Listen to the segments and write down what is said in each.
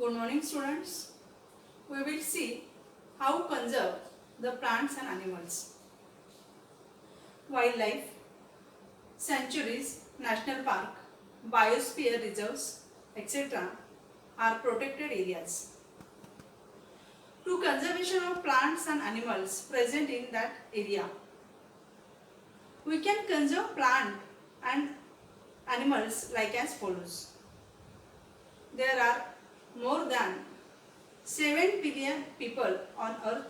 Good morning students. We will see how conserve the plants and animals. Wildlife, sanctuaries, national park, biosphere reserves, etc. are protected areas. To conservation of plants and animals present in that area. We can conserve plant and animals like as follows. There are more than 7 billion people on earth.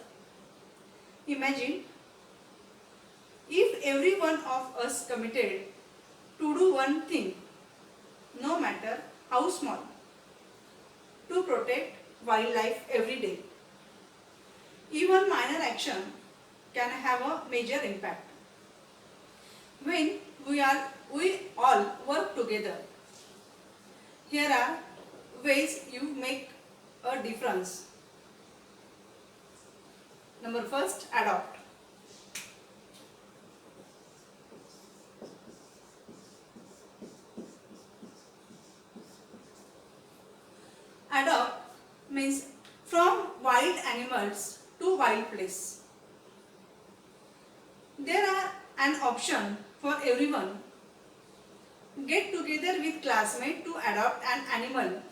Imagine if every one of us committed to do one thing, no matter how small, to protect wildlife every day. Even minor action can have a major impact. When we all work together, here are ways you make a difference. Number first, adopt. Adopt means from wild animals to wild place. There are an option for everyone. Get together with classmates to adopt an animal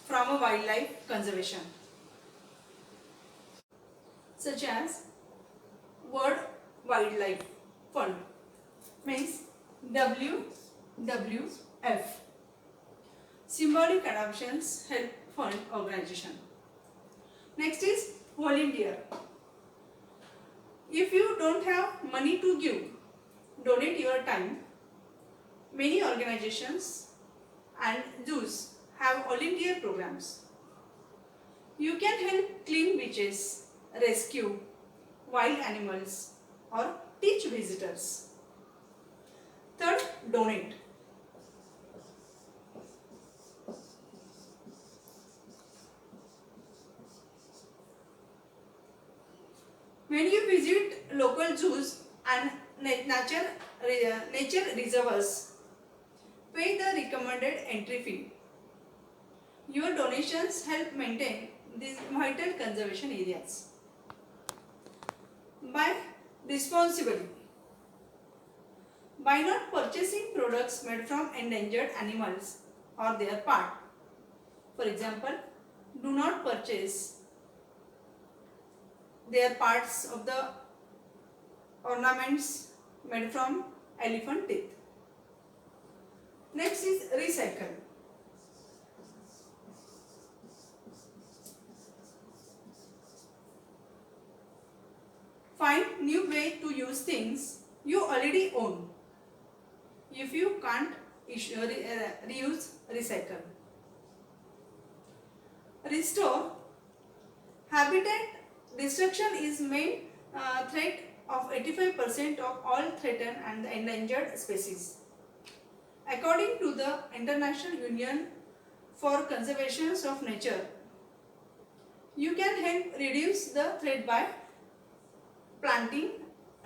from a wildlife conservation. Such as World Wildlife Fund means WWF. Symbolic Adoptions Help Fund Organization. Next is volunteer. If you don't have money to give, donate your time. Many organizations and zoos have volunteer programs. You can help clean beaches, rescue wild animals, or teach visitors. Third, donate. When you visit local zoos and nature reserves, pay the recommended entry fee. Your donations help maintain these vital conservation areas. Buy responsibly. By not purchasing products made from endangered animals or their part. For example, do not purchase their parts of the ornaments made from elephant teeth. Next is recycle. Find new way to use things you already own. If you can't reuse, recycle. Restore. Habitat destruction is main threat of 85% of all threatened and endangered species. According to the International Union for Conservation of Nature, you can help reduce the threat by planting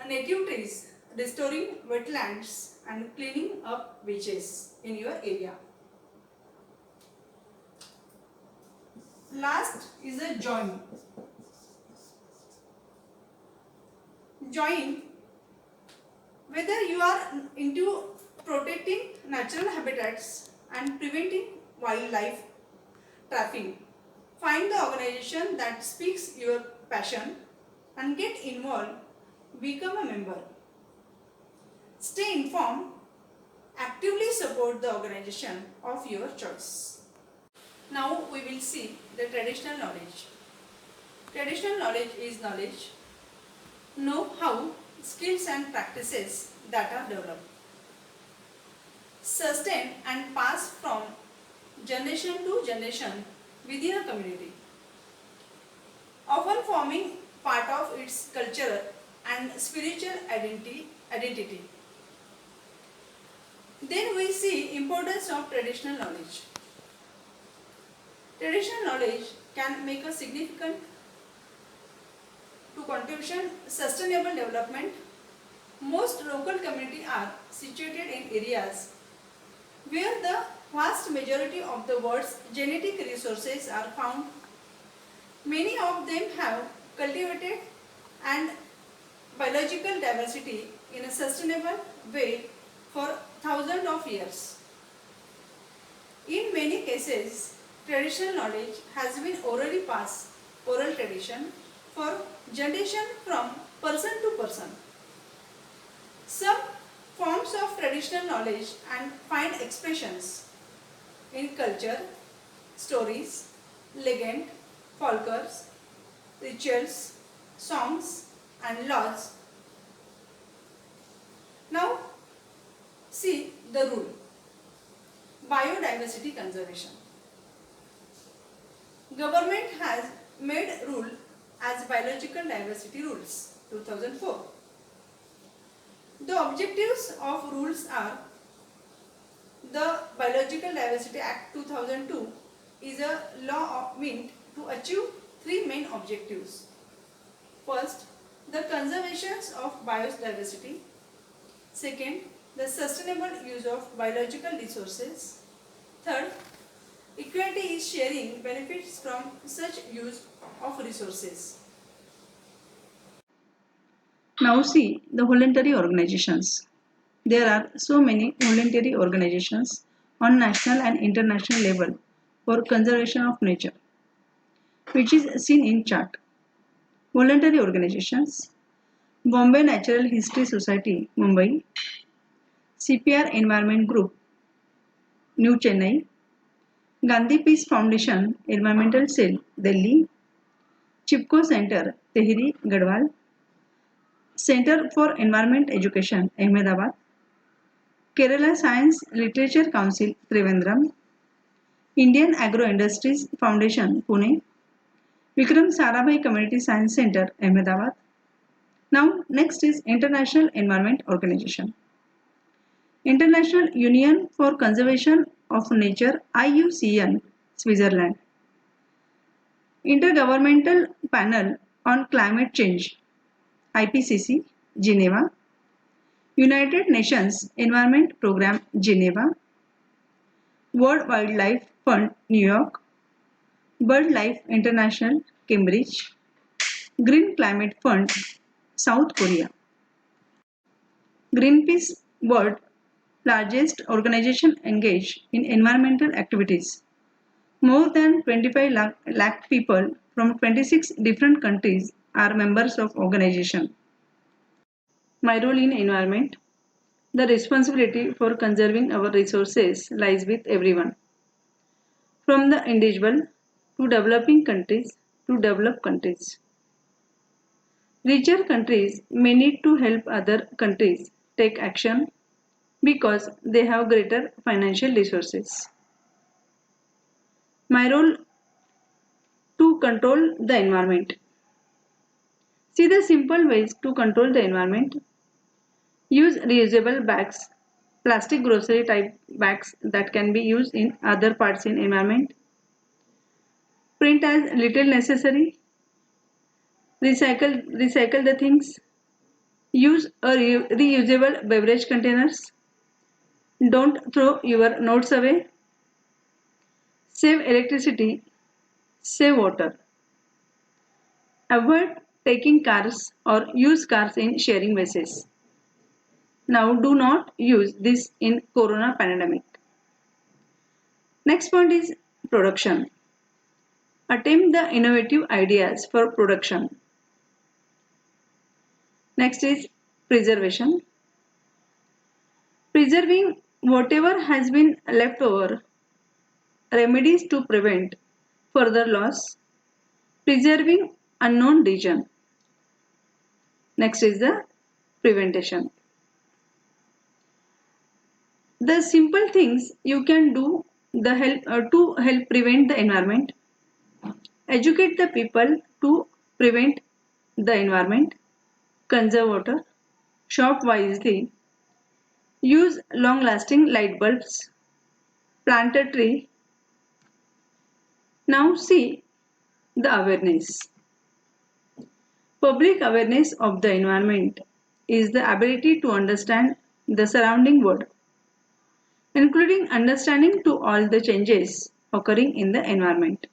native trees, restoring wetlands, and cleaning up beaches in your area. Last is a join. Join. Whether you are into protecting natural habitats and preventing wildlife trafficking, find the organization that speaks your passion and get involved, become a member. Stay informed, actively support the organization of your choice. Now we will see the traditional knowledge. Traditional knowledge is knowledge, know-how, skills and practices that are developed, sustained and passed from generation to generation within a community, often forming part of its culture and spiritual identity. Then we see importance of traditional knowledge. Traditional knowledge can make a significant to contribution sustainable development. Most local communities are situated in areas where the Vast majority of the world's genetic resources are found. Many of them have cultivated and biological diversity in a sustainable way for thousands of years. In many cases, traditional knowledge has been orally passed, oral tradition, for generation from person to person. Some forms of traditional knowledge and find expressions in culture, stories, legend, folklores, rituals, songs and laws. Now see the rule. Biodiversity conservation. Government has made rule as biological diversity rules 2004. The objectives of rules are: the Biological Diversity Act 2002 is a law meant to achieve three main objectives. First, the conservation of biodiversity. Second, the sustainable use of biological resources. Third, equity is sharing benefits from such use of resources. Now see the voluntary organizations. There are so many voluntary organizations on national and international level for conservation of nature, which is seen in chart. Voluntary organizations: Bombay Natural History Society, Mumbai; CPR Environment Group, New Chennai; Gandhi Peace Foundation Environmental Cell, Delhi; Chipko Center, Tehri, Garhwal; Center for Environment Education, Ahmedabad; Kerala Science Literature Council, Trivandrum; Indian Agro Industries Foundation, Pune; Vikram Sarabhai Community Science Center, Ahmedabad. Now, next is International Environment Organization. International Union for Conservation of Nature, IUCN, Switzerland. Intergovernmental Panel on Climate Change, IPCC, Geneva. United Nations Environment Programme, Geneva. World Wildlife Fund, New York. BirdLife International, Cambridge. Green Climate Fund, South Korea. Greenpeace, world largest organization engaged in environmental activities. More than 25 lakh people from 26 different countries are members of organization. My role in environment. The responsibility for conserving our resources lies with everyone, from the individual to developing countries to developed countries. Richer countries may need to help other countries take action because they have greater financial resources. My role: to control the environment. See the simple ways to control the environment. Use reusable bags, plastic grocery type bags that can be used in other parts in environment. Print as little necessary. Recycle the things. Use a reusable beverage containers. Don't throw your notes away. Save electricity. Save water. Avoid taking cars or use cars in sharing buses. Now do not use this in corona pandemic. Next point is production. Attempt the innovative ideas for production. Next is preservation. Preserving whatever has been left over. Remedies to prevent further loss. Preserving unknown region. Next is the prevention. The simple things you can do to help prevent the environment. Educate the people to prevent the environment. Conserve water. Shop wisely. Use long-lasting light bulbs. Plant a tree. Now see the awareness. Public awareness of the environment is the ability to understand the surrounding world. including understanding to all the changes occurring in the environment.